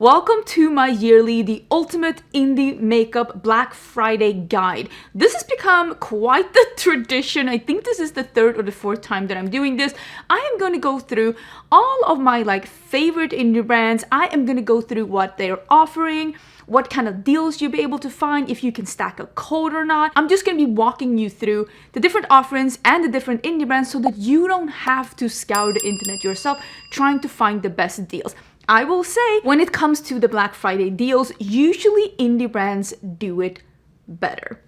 Welcome to my yearly The Ultimate Indie Makeup Black Friday guide. This has become quite the tradition. I think this is the third or the fourth time that I'm doing this. I am going to go through all of my favorite indie brands. I am going to go through what they're offering, what kind of deals you'll be able to find, if you can stack a code or not. I'm just going to be walking you through the different offerings and the different indie brands so that you don't have to scour the internet yourself trying to find the best deals. I will say, when it comes to the Black Friday deals, usually indie brands do it better.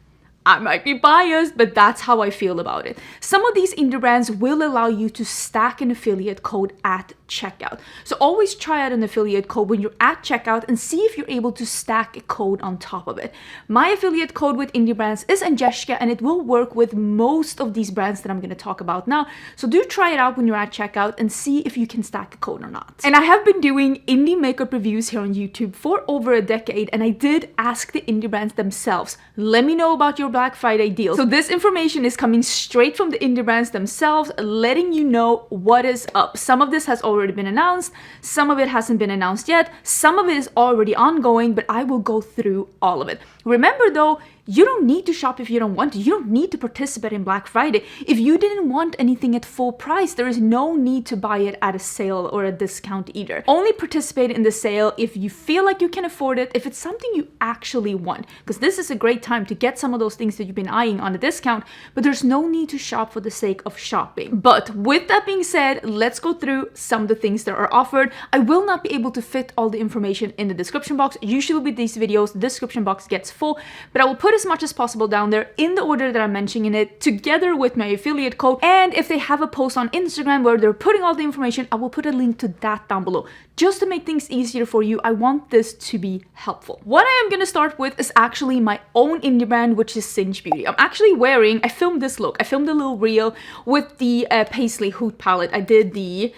I might be biased, but that's how I feel about it. Some of these indie brands will allow you to stack an affiliate code at checkout. So always try out an affiliate code when you're at checkout and see if you're able to stack a code on top of it. My affiliate code with indie brands is Angelica, and it will work with most of these brands that I'm going to talk about now. So do try it out when you're at checkout and see if you can stack a code or not. And I have been doing indie makeup reviews here on YouTube for over a decade, and I did ask the indie brands themselves, let me know about your Black Friday deal. So this information is coming straight from the indie brands themselves, letting you know what is up. Some of this has already been announced, some of it hasn't been announced yet, some of it is already ongoing, but I will go through all of it. Remember though, you don't need to shop if you don't want to. You don't need to participate in Black Friday. If you didn't want anything at full price, there is no need to buy it at a sale or a discount either. Only participate in the sale if you feel like you can afford it, if it's something you actually want, because this is a great time to get some of those things that you've been eyeing on a discount, but there's no need to shop for the sake of shopping. But with that being said, let's go through some of the things that are offered. I will not be able to fit all the information in the description box. Usually with these videos, the description box gets full, but I will put as much as possible down there in the order that I'm mentioning it, together with my affiliate code. And if they have a post on Instagram where they're putting all the information, I will put a link to that down below. Just to make things easier for you, I want this to be helpful. What I am going to start with is actually my own indie brand, which is Singe Beauty. I'm actually wearing, I filmed this look. I filmed a little reel with the Paisley Hoot palette. I did the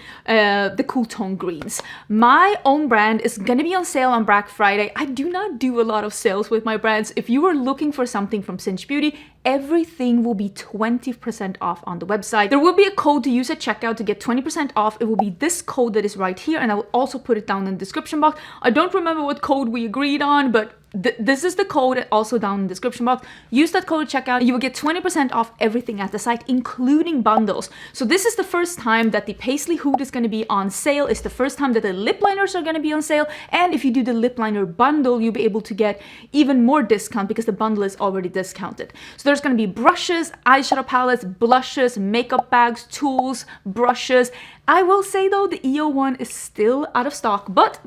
cool tone greens. My own brand is going to be on sale on Black Friday. I do not do a lot of sales with my brands. If you are looking for something from Singe Beauty, everything will be 20% off on the website. There will be a code to use at checkout to get 20% off. It will be this code that is right here, and I will also put it down in the description box. I don't remember what code we agreed on, but this is the code also down in the description box. Use that code at checkout. You will get 20% off everything at the site, including bundles. So this is the first time that the Paisley Hoot is going to be on sale. It's the first time that the lip liners are going to be on sale. And if you do the lip liner bundle, you'll be able to get even more discount because the bundle is already discounted. So there's going to be brushes, eyeshadow palettes, blushes, makeup bags, tools, brushes. I will say though, the EO one is still out of stock, but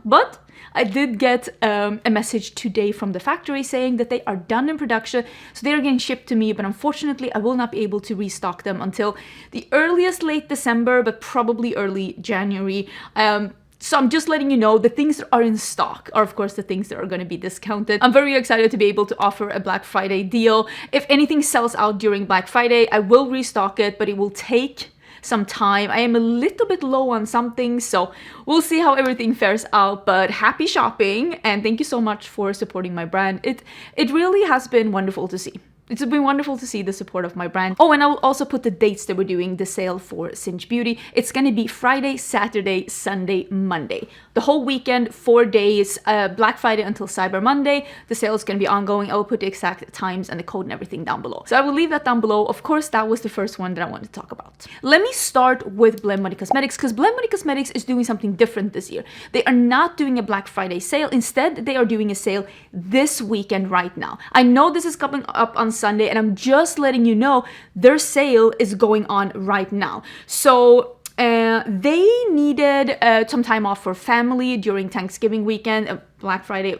I did get a message today from the factory saying that they are done in production, so they are getting shipped to me, but unfortunately I will not be able to restock them until the earliest late December, but probably early January. So I'm just letting you know the things that are in stock are of course the things that are going to be discounted. I'm very excited to be able to offer a Black Friday deal. If anything sells out during Black Friday, I will restock it, but it will take some time. I am a little bit low on some things, so we'll see how everything fares out, but happy shopping and thank you so much for supporting my brand. It really has been wonderful to see. It's been wonderful to see the support of my brand. Oh, and I will also put the dates that we're doing the sale for Singe Beauty. It's going to be Friday, Saturday, Sunday, Monday. The whole weekend, 4 days, Black Friday until Cyber Monday. The sale is going to be ongoing. I will put the exact times and the code and everything down below. So I will leave that down below. Of course, that was the first one that I wanted to talk about. Let me start with Nomad Cosmetics, because Nomad Cosmetics is doing something different this year. They are not doing a Black Friday sale. Instead, they are doing a sale this weekend right now. I know this is coming up on Sunday, and I'm just letting you know their sale is going on right now. So they needed some time off for family during Thanksgiving weekend, Black Friday.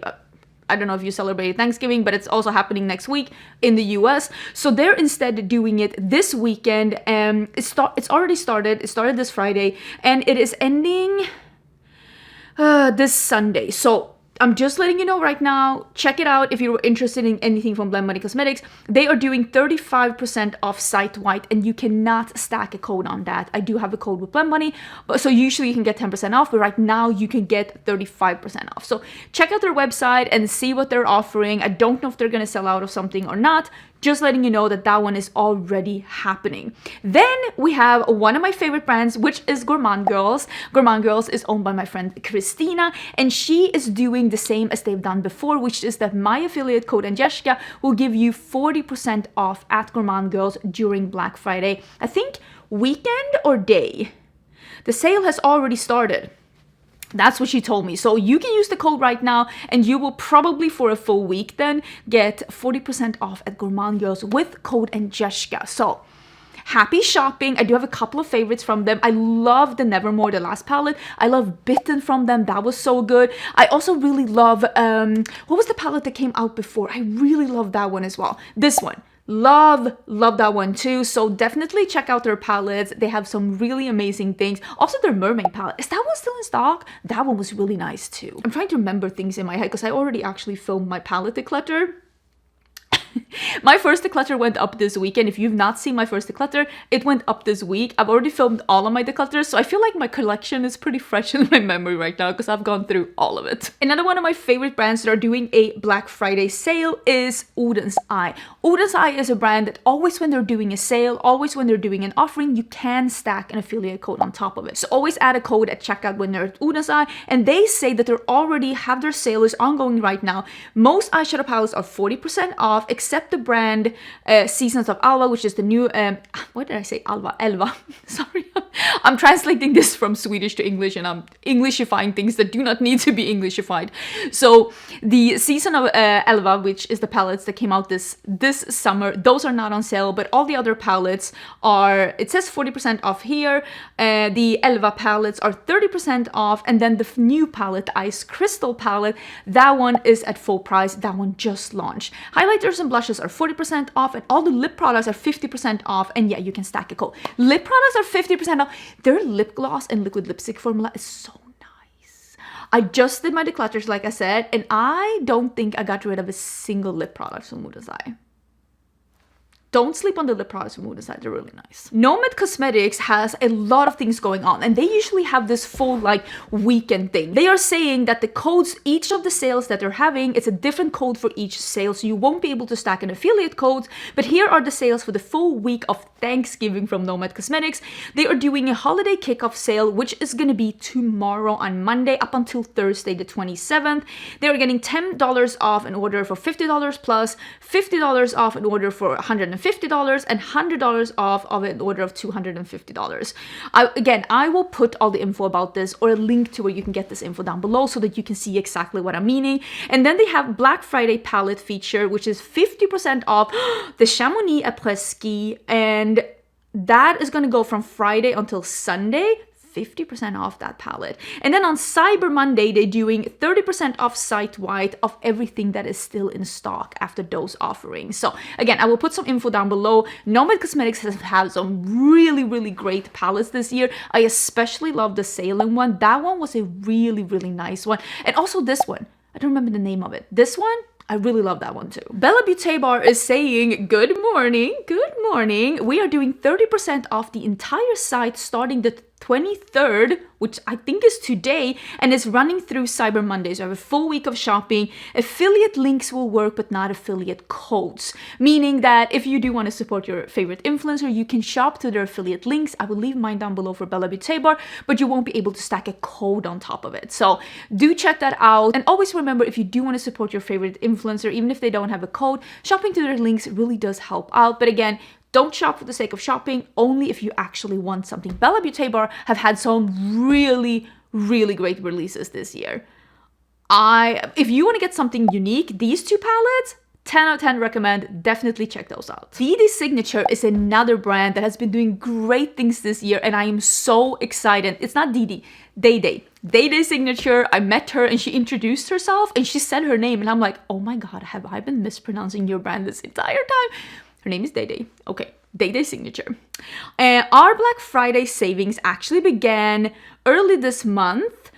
I don't know if you celebrate Thanksgiving, but it's also happening next week in the US. So they're instead doing it this weekend. It's already started. It started this Friday, and it is ending this Sunday. So I'm just letting you know right now, check it out if you're interested in anything from Nomad Cosmetics. They are doing 35% off site-wide, and you cannot stack a code on that. I do have a code with Money, but so usually you can get 10% off, but right now you can get 35% off. So check out their website and see what they're offering. I don't know if they're going to sell out of something or not. Just letting you know that that one is already happening. Then we have one of my favorite brands, which is Gourmande Girls. Gourmande Girls is owned by my friend Christina, and she is doing the same as they've done before, which is that my affiliate code Angelica will give you 40% off at Gourmande Girls during Black Friday. I think weekend or day. The sale has already started. That's what she told me. So you can use the code right now and you will probably for a full week then get 40% off at Gourmande Girls with code Angelica. So happy shopping. I do have a couple of favorites from them. I love the Nevermore, the last palette. I love Bitten from them. That was so good. I also really love, what was the palette that came out before? I really love that one as well. This one. Love that one too. So definitely check out their palettes. They have some really amazing things. Also their mermaid palette. Is that one still in stock? That one was really nice too. I'm trying to remember things in my head because I already actually filmed my palette declutter. My first declutter went up this weekend. If you've not seen my first declutter, it went up this week. I've already filmed all of my declutters, so I feel like my collection is pretty fresh in my memory right now because I've gone through all of it. Another one of my favorite brands that are doing a Black Friday sale is Oden's Eye. Oden's Eye is a brand that always when they're doing a sale, always when they're doing an offering, you can stack an affiliate code on top of it. So always add a code at checkout when they're at Oden's Eye, and they say that they're already have their sale is ongoing right now. Most eyeshadow palettes are 40% off, except the brand Seasons of Alva, which is the new what did I say? Elva. Sorry, I'm translating this from Swedish to English, and I'm Englishifying things that do not need to be Englishified. So the Season of Elva, which is the palettes that came out this summer, those are not on sale, but all the other palettes are, it says 40% off here. The Elva palettes are 30% off, and then the new palette, the Ice Crystal palette, that one is at full price. That one just launched. Highlighters and blushes are 40% off, and all the lip products are 50% off, and yeah, you can stack a code. Lip products are 50% off. Their lip gloss and liquid lipstick formula is so nice. I just did my declutters, like I said, and I don't think I got rid of a single lip product from Oden's Eye. Don't sleep on the lip products from Oden's Eye, they're really nice. Nomad Cosmetics has a lot of things going on, and they usually have this full like weekend thing. They are saying that the codes, each of the sales that they're having, it's a different code for each sale, so you won't be able to stack an affiliate code. But here are the sales for the full week of Thanksgiving from Nomad Cosmetics. They are doing a holiday kickoff sale, which is going to be tomorrow on Monday up until Thursday the 27th. They are getting $10 off an order for $50 plus, $50 off an order for $150, and $100 off of an order of $250. Again, I will put all the info about this or a link to where you can get this info down below so that you can see exactly what I'm meaning. And then they have Black Friday palette feature, which is 50% off the Chamonix Après Ski, and that is going to go from Friday until Sunday. 50% off that palette. And then on Cyber Monday, they're doing 30% off site-wide of everything that is still in stock after those offerings. So again, I will put some info down below. Nomad Cosmetics has had some really, really great palettes this year. I especially love the Salem one. That one was a really, really nice one. And also this one. I don't remember the name of it. This one, I really love that one too. Bella Beauté Bar is saying, good morning, good morning. We are doing 30% off the entire site starting the 23rd, which I think is today, and is running through Cyber Monday. So I have a full week of shopping. Affiliate links will work, but not affiliate codes. Meaning that if you do want to support your favorite influencer, you can shop to their affiliate links. I will leave mine down below for Bella Beauté Bar, but you won't be able to stack a code on top of it. So do check that out. And always remember, if you do want to support your favorite influencer, even if they don't have a code, shopping to their links really does help out. But again, don't shop for the sake of shopping, only if you actually want something. Bella Beauté Bar have had some really, really great releases this year. If you want to get something unique, these two palettes, 10 out of 10 recommend. Definitely check those out. Dede Signature is another brand that has been doing great things this year, and I am so excited. It's not Dede, Dede. Dede Signature, I met her and she introduced herself and she said her name, and I'm like, oh my god, have I been mispronouncing your brand this entire time? Her name is Dede. Okay, Dede Signature. Our Black Friday savings actually began early this month.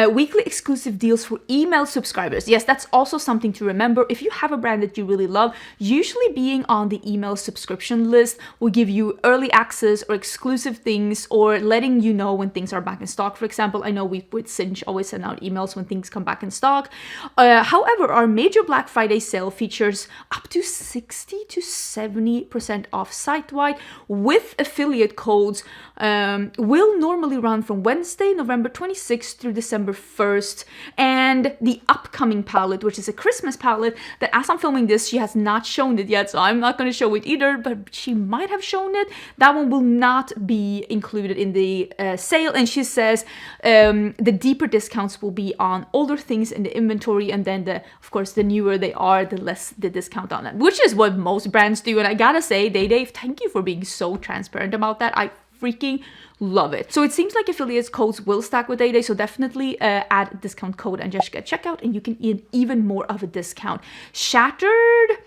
weekly exclusive deals for email subscribers. Yes, that's also something to remember. If you have a brand that you really love, usually being on the email subscription list will give you early access or exclusive things, or letting you know when things are back in stock. For example, I know we with Singe always send out emails when things come back in stock. However, our major Black Friday sale features up to 60 to 70% off site-wide with affiliate codes. Will normally run from Wednesday, November 26th through December 1st. And the upcoming palette, which is a Christmas palette that, as I'm filming this, she has not shown it yet, so I'm not going to show it either, but she might have shown it. That one will not be included in the sale, and she says the deeper discounts will be on older things in the inventory, and then of course the newer they are, the less the discount on that, which is what most brands do. And I gotta say, Dede, thank you for being so transparent about that. I freaking love it. So it seems like affiliates codes will stack with Dede, so definitely add discount code Angelica at checkout and you can get even more of a discount. Shattered,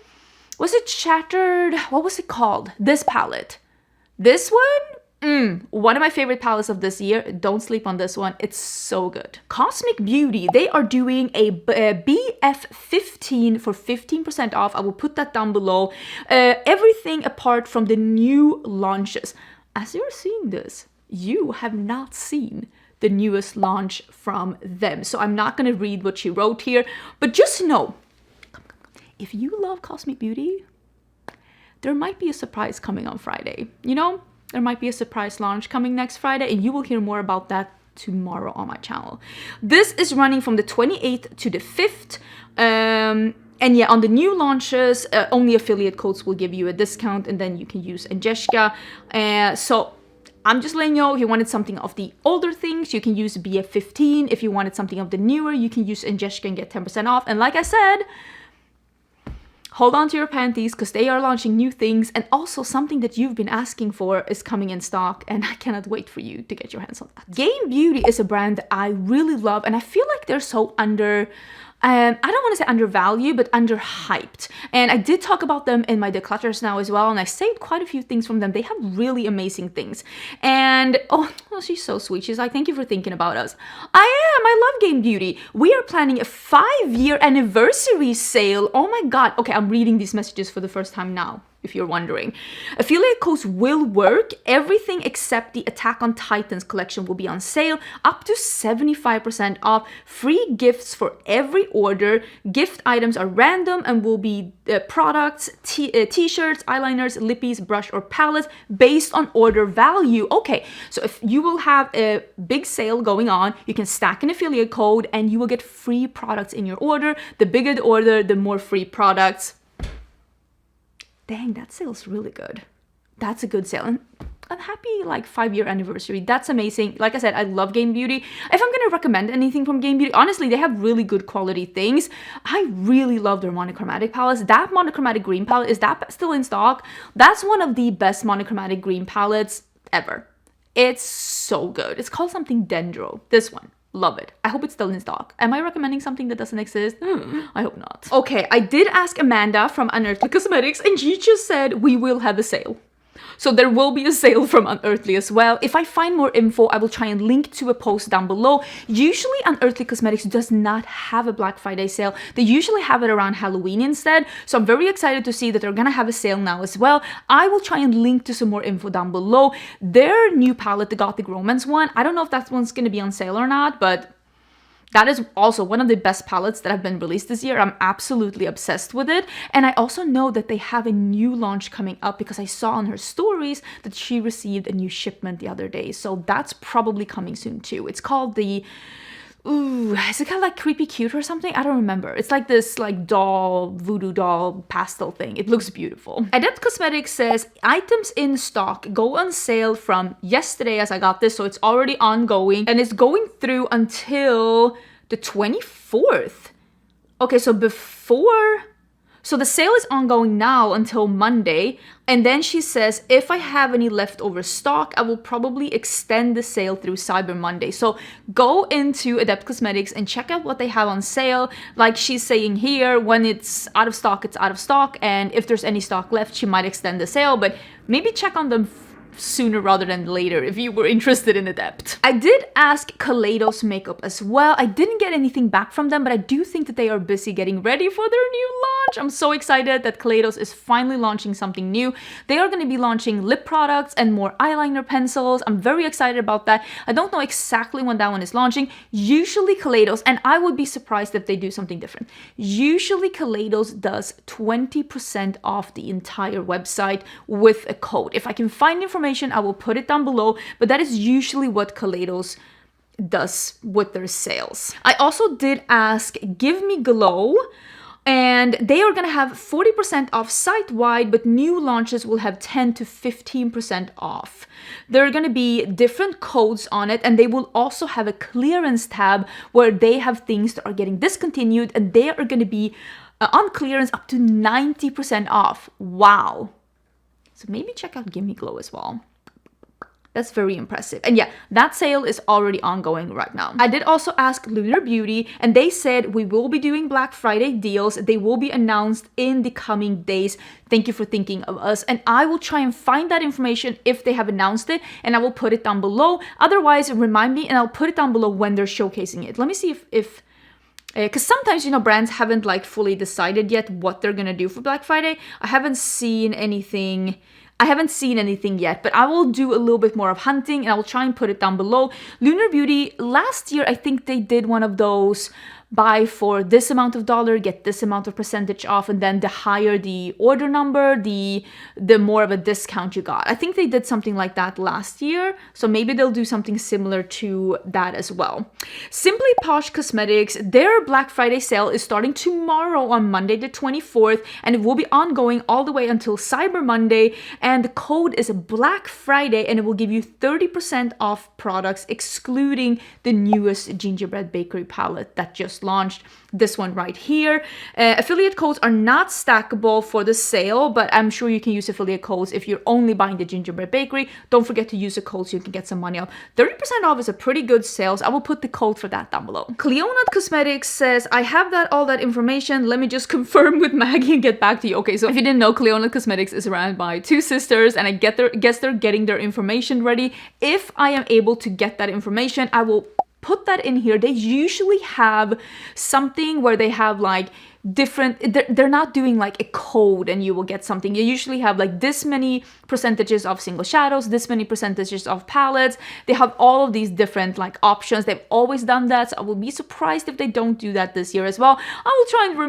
was it Shattered? What was it called? This palette. This one? One of my favorite palettes of this year. Don't sleep on this one. It's so good. Cosmic Beauty, they are doing a BF15 for 15% off. I will put that down below. Everything apart from the new launches. As you're seeing this, you have not seen the newest launch from them. So I'm not going to read what she wrote here, but just know, if you love Cosmic Beauty, there might be a surprise coming on Friday. You know, there might be a surprise launch coming next Friday, and you will hear more about that tomorrow on my channel. This is running from the 28th to the 5th. And yeah, on the new launches, only affiliate codes will give you a discount, and then you can use Angelica. So I'm just letting you know, if you wanted something of the older things, you can use BF15. If you wanted something of the newer, you can use Angelica and get 10% off. And like I said, hold on to your panties because they are launching new things, and also something that you've been asking for is coming in stock, and I cannot wait for you to get your hands on that. Game Beauty is a brand that I really love, and I feel like they're so I don't want to say undervalued, but underhyped. And I did talk about them in my declutters now as well, and I saved quite a few things from them. They have really amazing things. And oh, she's so sweet. She's like, thank you for thinking about us. I love Game Beauty. We are planning a 5-year anniversary sale. Oh my god. Okay, I'm reading these messages for the first time now, if you're wondering. Affiliate codes will work. Everything except the Attack on Titans collection will be on sale, up to 75% off. Free gifts for every order. Gift items are random and will be products, t-shirts, eyeliners, lippies, brush, or palettes based on order value. Okay, so if you will have a big sale going on, you can stack an affiliate code and you will get free products in your order. The bigger the order, the more free products. Dang, that sale's really good. That's a good sale. And I'm happy, like, 5-year anniversary. That's amazing. Like I said, I love Game Beauty. If I'm gonna recommend anything from Game Beauty, honestly, they have really good quality things. I really love their monochromatic palettes. That monochromatic green palette, is that still in stock? That's one of the best monochromatic green palettes ever. It's so good. It's called something Dendro. This one. Love it. I hope it's still in stock. Am I recommending something that doesn't exist? I hope not. Okay, I did ask Amanda from Unearthly Cosmetics, and she just said we will have a sale. So there will be a sale from Unearthly as well. If I find more info, I will try and link to a post down below. Usually Unearthly Cosmetics does not have a Black Friday sale. They usually have it around Halloween instead. So I'm very excited to see that they're gonna have a sale now as well. I will try and link to some more info down below. Their new palette, the Gothic Romance one, I don't know if that one's gonna be on sale or not, but that is also one of the best palettes that have been released this year. I'm absolutely obsessed with it. And I also know that they have a new launch coming up because I saw on her stories that she received a new shipment the other day. So that's probably coming soon too. It's called the... Ooh, is it kind of like Creepy Cute or something? I don't remember. It's like this like doll, voodoo doll pastel thing. It looks beautiful. Adept Cosmetics says items in stock go on sale from yesterday as I got this. So it's already ongoing and it's going through until the 24th. Okay, so before... So the sale is ongoing now until Monday, and then she says, if I have any leftover stock, I will probably extend the sale through Cyber Monday. So go into Adept Cosmetics and check out what they have on sale. Like she's saying here, when it's out of stock, it's out of stock, and if there's any stock left, she might extend the sale, but maybe check on them sooner rather than later if you were interested in Adept. I did ask Kaleidos makeup as well. I didn't get anything back from them, but I do think that they are busy getting ready for their new launch. I'm so excited that Kaleidos is finally launching something new. They are going to be launching lip products and more eyeliner pencils. I'm very excited about that. I don't know exactly when that one is launching. Usually Kaleidos, and I would be surprised if they do something different. Usually Kaleidos does 20% off the entire website with a code. If I can find information, I will put it down below, but that is usually what Kaleidos does with their sales. I also did ask Give Me Glow, and they are gonna have 40% off site-wide, but new launches will have 10 to 15% off. There are gonna be different codes on it, and they will also have a clearance tab where they have things that are getting discontinued, and they are gonna be on clearance up to 90% off. Wow. So maybe check out Give Me Glow as well. That's very impressive. And yeah, that sale is already ongoing right now. I did also ask Lunar Beauty, and they said we will be doing Black Friday deals. They will be announced in the coming days. Thank you for thinking of us. And I will try and find that information if they have announced it, and I will put it down below. Otherwise, remind me, and I'll put it down below when they're showcasing it. Let me see if because sometimes, you know, brands haven't like fully decided yet what they're gonna do for Black Friday. I haven't seen anything yet, but I will do a little bit more of hunting, and I will try and put it down below. Lunar Beauty, last year, I think they did one of those buy for this amount of dollar, get this amount of percentage off, and then the higher the order number, the more of a discount you got. I think they did something like that last year, so maybe they'll do something similar to that as well. Simply Posh Cosmetics, their Black Friday sale is starting tomorrow on Monday the 24th, and it will be ongoing all the way until Cyber Monday, and the code is Black Friday, and it will give you 30% off products, excluding the newest gingerbread bakery palette that just launched, this one right here. Affiliate codes are not stackable for the sale, but I'm sure you can use affiliate codes if you're only buying the gingerbread bakery. Don't forget to use the code so you can get some money off. 30% off is a pretty good sales. I will put the code for that down below. Clionadh Cosmetics says, I have all that information. Let me just confirm with Maggie and get back to you. Okay, so if you didn't know, Clionadh Cosmetics is run by two sisters, and I guess they're getting their information ready. If I am able to get that information, I will put that in here. They usually have something where they have like different, they're not doing like a code and you will get something. You usually have like this many percentages of single shadows, this many percentages of palettes. They have all of these different like options. They've always done that, so I will be surprised if they don't do that this year as well. I will try and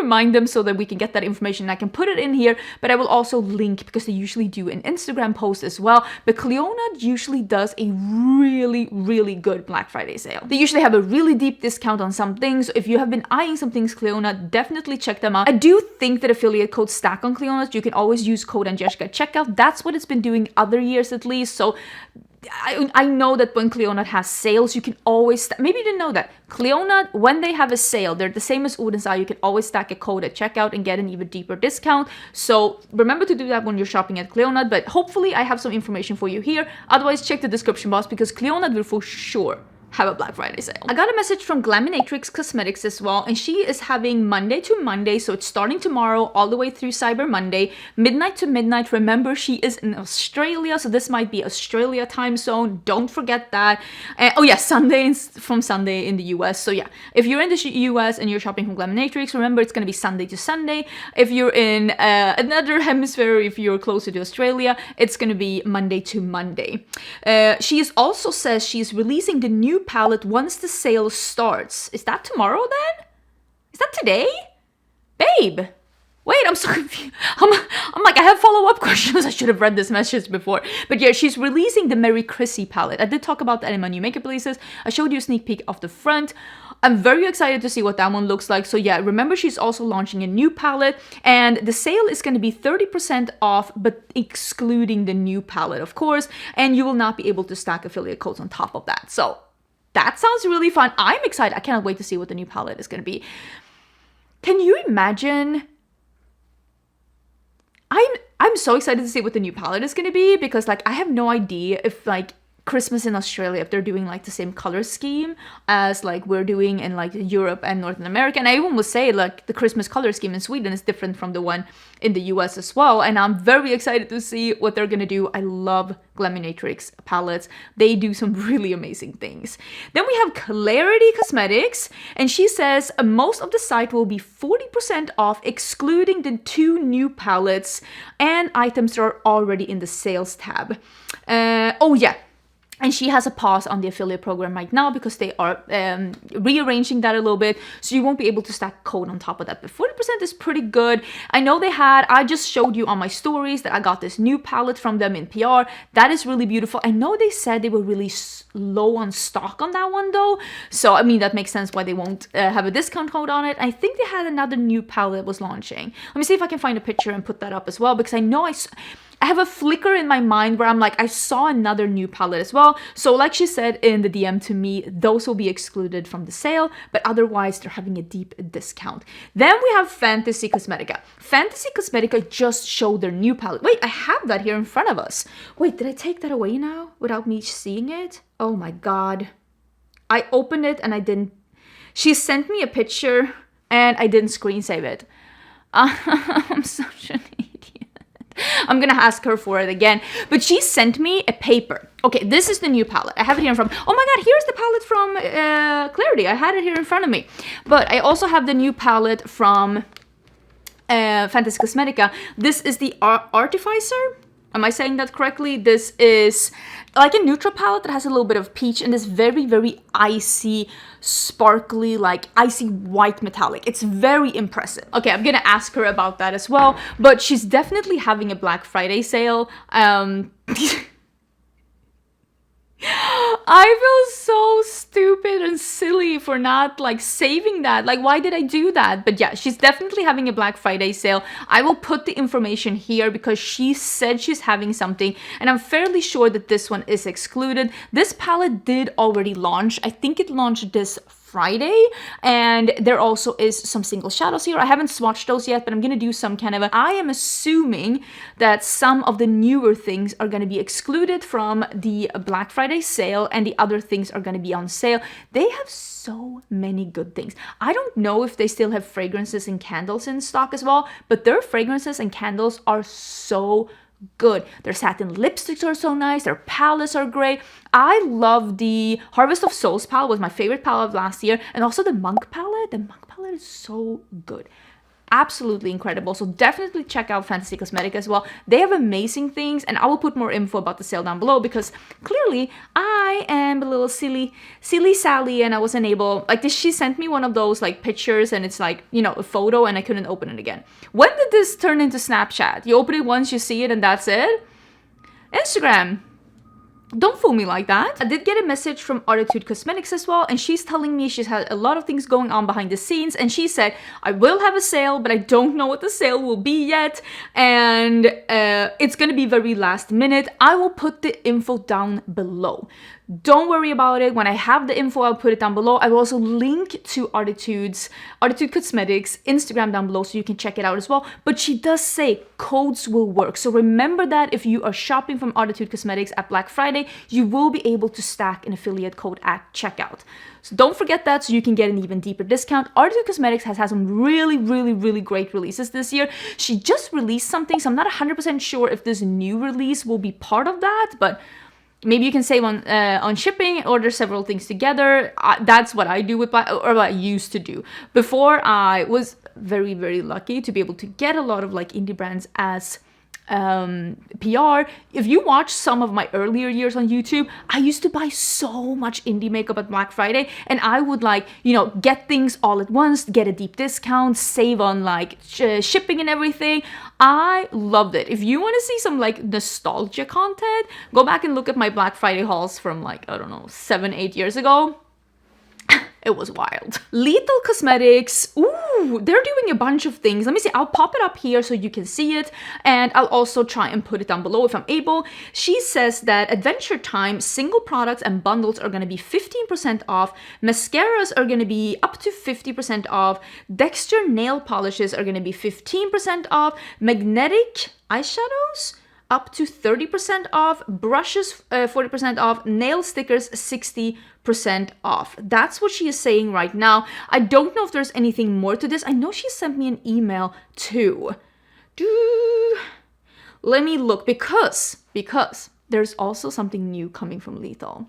remind them so that we can get that information, and I can put it in here, but I will also link, because they usually do an Instagram post as well. But Clionadh usually does a really good Black Friday sale. They usually have a really deep discount on some things, so if you have been eyeing some things Clionadh, definitely check them out. I do think that affiliate codes stack on Clionadh. You can always use code Angelica at checkout. That's what it's been doing other years at least. So I know that when Clionadh has sales, you can always, maybe you didn't know that. Clionadh, when they have a sale, they're the same as Oden's. You can always stack a code at checkout and get an even deeper discount. So remember to do that when you're shopping at Clionadh, but hopefully I have some information for you here. Otherwise, check the description box, because Clionadh will for sure have a Black Friday sale. I got a message from Glaminatrix Cosmetics as well, and she is having Monday to Monday, so it's starting tomorrow all the way through Cyber Monday, midnight to midnight. Remember, she is in Australia, so this might be Australia time zone. Don't forget that. Oh yeah, Sunday from Sunday in the US. So yeah, if you're in the US and you're shopping from Glaminatrix, remember it's gonna be Sunday to Sunday. If you're in another hemisphere, if you're closer to Australia, it's gonna be Monday to Monday. She also says she's releasing the new palette once the sale starts. Is that tomorrow then? Is that today? Babe, wait, I'm so confused. I'm like, I have follow-up questions. I should have read this message before. But yeah, she's releasing the Merry Chrissy palette. I did talk about that in my new makeup releases. I showed you a sneak peek of the front. I'm very excited to see what that one looks like. So yeah, remember, she's also launching a new palette, and the sale is going to be 30% off, but excluding the new palette, of course, and you will not be able to stack affiliate codes on top of that. So that sounds really fun. I'm excited. I cannot wait to see what the new palette is going to be. Can you imagine? I'm so excited to see what the new palette is going to be, because like I have no idea if like Christmas in Australia, if they're doing like the same color scheme as like we're doing in like Europe and Northern America. And I even would say like the Christmas color scheme in Sweden is different from the one in the US as well. And I'm very excited to see what they're gonna do. I love Glaminatrix palettes. They do some really amazing things. Then we have Klarity Kosmetics, and she says most of the site will be 40% off, excluding the 2 new palettes and items that are already in the sales tab. Oh yeah. And she has a pause on the affiliate program right now because they are rearranging that a little bit. So you won't be able to stack code on top of that. But 40% is pretty good. I know I just showed you on my stories that I got this new palette from them in PR. That is really beautiful. I know they said they were really low on stock on that one though. So, I mean, that makes sense why they won't have a discount code on it. I think they had another new palette that was launching. Let me see if I can find a picture and put that up as well, because I know I have a flicker in my mind where I'm like, I saw another new palette as well. So like she said in the DM to me, those will be excluded from the sale, but otherwise they're having a deep discount. Then we have Fantasy Cosmetica. Fantasy Cosmetica just showed their new palette. Wait, I have that here in front of us. Wait, did I take that away now without me seeing it? Oh my God. I opened it and I didn't. She sent me a picture and I didn't screen save it. I'm such an idiot. I'm gonna ask her for it again. But she sent me a paper. Okay, this is the new palette. I have it here in front. Oh my God, here's the palette from Klarity. I had it here in front of me. But I also have the new palette from Fantasy Cosmetica. This is the Artificer. Am I saying that correctly? This is like a neutral palette that has a little bit of peach and this very, very icy, sparkly, like icy white metallic. It's very impressive. Okay, I'm gonna ask her about that as well, but she's definitely having a Black Friday sale. I feel so stupid and silly for not like saving that. Like, why did I do that? But yeah, she's definitely having a Black Friday sale. I will put the information here because she said she's having something and I'm fairly sure that this one is excluded. This palette did already launch. I think it launched this Friday, and there also is some single shadows here. I haven't swatched those yet, but I'm gonna do some kind of I am assuming that some of the newer things are gonna be excluded from the Black Friday sale and the other things are gonna be on sale. They have so many good things. I don't know if they still have fragrances and candles in stock as well, but their fragrances and candles are so good. Their satin lipsticks are so nice. Their palettes are great. I love the Harvest of Souls palette, was my favorite palette of last year, and also the Monk palette. The Monk palette is so good. Absolutely incredible. So definitely check out Fantasy Cosmetic as well. They have amazing things, and I will put more info about the sale down below because clearly I am a little silly Sally, and I wasn't able, like this, she sent me one of those like pictures and it's like, you know, a photo and I couldn't open it again. When did this turn into Snapchat? You open it once, you see it, and that's it? Instagram. Don't fool me like that. I did get a message from Arttitude Cosmetics as well, and she's telling me she's had a lot of things going on behind the scenes, and she said, I will have a sale, but I don't know what the sale will be yet, and it's gonna be very last minute. I will put the info down below. Don't worry about it. When I have the info, I'll put it down below. I will also link to Arttitude Cosmetics Instagram down below so you can check it out as well. But she does say codes will work. So remember that if you are shopping from Arttitude Cosmetics at Black Friday, you will be able to stack an affiliate code at checkout. So don't forget that so you can get an even deeper discount. Arttitude Cosmetics has had some really great releases this year. She just released something, so I'm not 100% sure if this new release will be part of that, but maybe you can save on shipping, order several things together. That's what I do with or what I used to do. Before, I was very lucky to be able to get a lot of like indie brands as PR. If you watch some of my earlier years on YouTube, I used to buy so much indie makeup at Black Friday, and I would like, you know, get things all at once, get a deep discount, save on like shipping and everything. I loved it. If you want to see some like nostalgia content, go back and look at my Black Friday hauls from like, I don't know, 7-8 years ago. It was wild. Lethal Cosmetics. Ooh, they're doing a bunch of things. Let me see. I'll pop it up here so you can see it. And I'll also try and put it down below if I'm able. She says that Adventure Time single products and bundles are going to be 15% off. Mascaras are going to be up to 50% off. Dexter nail polishes are going to be 15% off. Magnetic eyeshadows up to 30% off, brushes 40% off, nail stickers 60% off. That's what she is saying right now. I don't know if there's anything more to this. I know she sent me an email too. Let me look, because there's also something new coming from Lethal.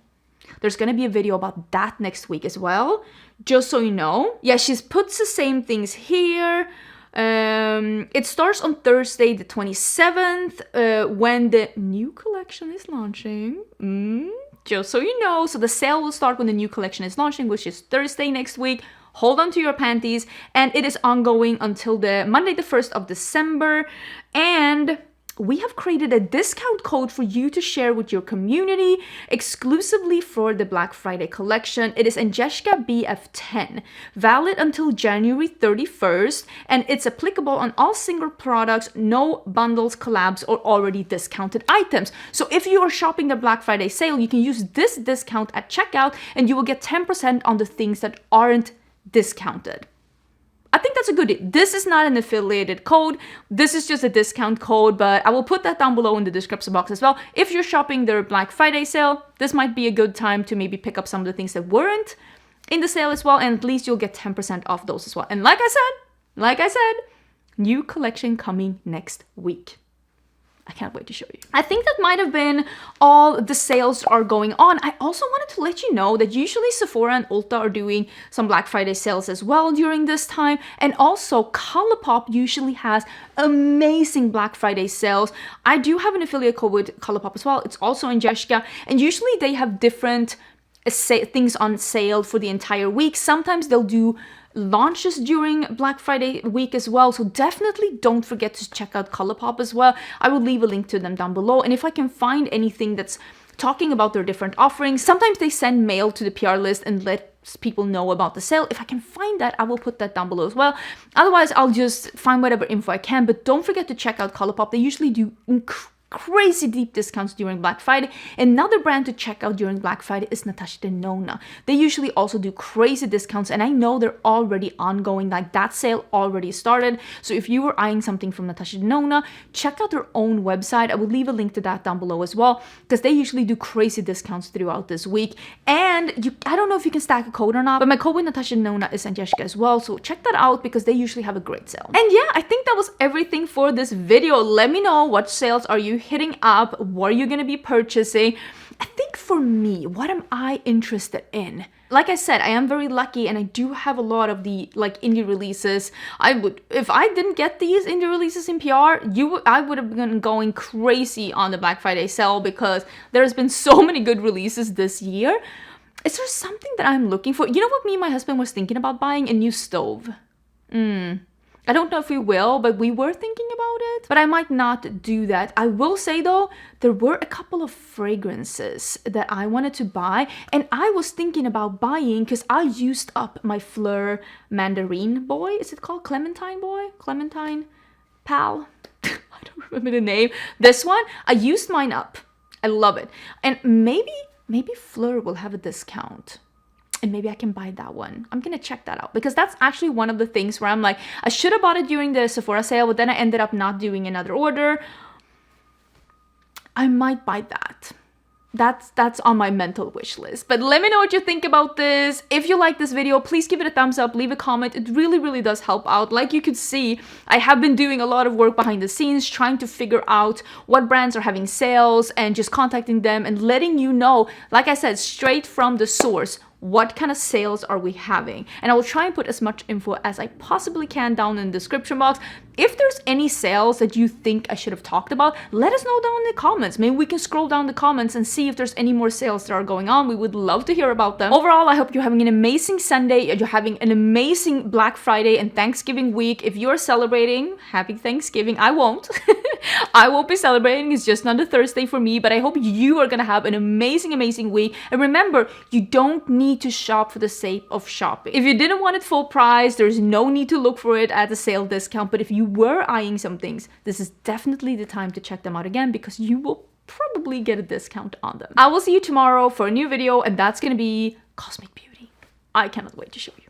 There's gonna be a video about that next week as well, just so you know. Yeah, she's puts the same things here. It starts on Thursday the 27th when the new collection is launching. Just so you know. So the sale will start when the new collection is launching, which is Thursday next week. Hold on to your panties. And it is ongoing until the Monday the 1st of December. And we have created a discount code for you to share with your community exclusively for the Black Friday collection. It is Angelica BF10, valid until January 31st, and it's applicable on all single products, no bundles, collabs, or already discounted items. So if you are shopping the Black Friday sale, you can use this discount at checkout and you will get 10% on the things that aren't discounted. I think that's a good deal. This is not an affiliated code. This is just a discount code, but I will put that down below in the description box as well. If you're shopping their Black Friday sale, this might be a good time to maybe pick up some of the things that weren't in the sale as well, and at least you'll get 10% off those as well. And like I said, new collection coming next week. I can't wait to show you. I think that might have been all the sales are going on. I also wanted to let you know that usually Sephora and Ulta are doing some Black Friday sales as well during this time. And also Colourpop usually has amazing Black Friday sales. I do have an affiliate code with Colourpop as well. It's also in Angelica. And usually they have different things on sale for the entire week. Sometimes they'll do launches during Black Friday week as well, so definitely don't forget to check out Colourpop as well. I will leave a link to them down below, and if I can find anything that's talking about their different offerings, sometimes they send mail to the PR list and let people know about the sale. If I can find that, I will put that down below as well. Otherwise, I'll just find whatever info I can, but don't forget to check out Colourpop. They usually do crazy deep discounts during Black Friday. Another brand to check out during Black Friday is Natasha Denona. They usually also do crazy discounts, and I know they're already ongoing, like that sale already started. So if you were eyeing something from Natasha Denona, check out their own website. I will leave a link to that down below as well, because they usually do crazy discounts throughout this week. And I don't know if you can stack a code or not, but my code with Natasha Denona is Angelica as well, so check that out because they usually have a great sale. And yeah, I think that was everything for this video. Let me know, what sales are you hitting up? What are you gonna be purchasing? I think for me, what am I interested in? Like I said, I am very lucky and I do have a lot of the like indie releases. If I didn't get these indie releases in PR, I would have been going crazy on the Black Friday sale because there's been so many good releases this year. Is there something that I'm looking for? You know what me and my husband was thinking about buying? A new stove. I don't know if we will, but we were thinking about it. But I might not do that. I will say though, there were a couple of fragrances that I wanted to buy. And I was thinking about buying because I used up my Fleur Mandarin Boy. Is it called Clementine Boy? Clementine Pal? I don't remember the name. This one, I used mine up. I love it. And maybe Fleur will have a discount. And maybe I can buy that one. I'm gonna check that out because that's actually one of the things where I'm like, I should have bought it during the Sephora sale, but then I ended up not doing another order. I might buy that. That's on my mental wish list. But let me know what you think about this. If you like this video, please give it a thumbs up, leave a comment. It really, really does help out. Like you could see, I have been doing a lot of work behind the scenes, trying to figure out what brands are having sales and just contacting them and letting you know, like I said, straight from the source, what kind of sales are we having? And I will try and put as much info as I possibly can down in the description box. If there's any sales that you think I should have talked about, let us know down in the comments. Maybe we can scroll down the comments and see if there's any more sales that are going on. We would love to hear about them. Overall, I hope you're having an amazing Sunday. You're having an amazing Black Friday and Thanksgiving week. If you're celebrating, happy Thanksgiving. I won't. I won't be celebrating. It's just not a Thursday for me, but I hope you are gonna have an amazing, amazing week. And remember, you don't need to shop for the sake of shopping. If you didn't want it full price, there's no need to look for it at a sale discount. But if you were eyeing some things, this is definitely the time to check them out again because you will probably get a discount on them. I will see you tomorrow for a new video, and that's gonna be Cosmic Beauty. I cannot wait to show you.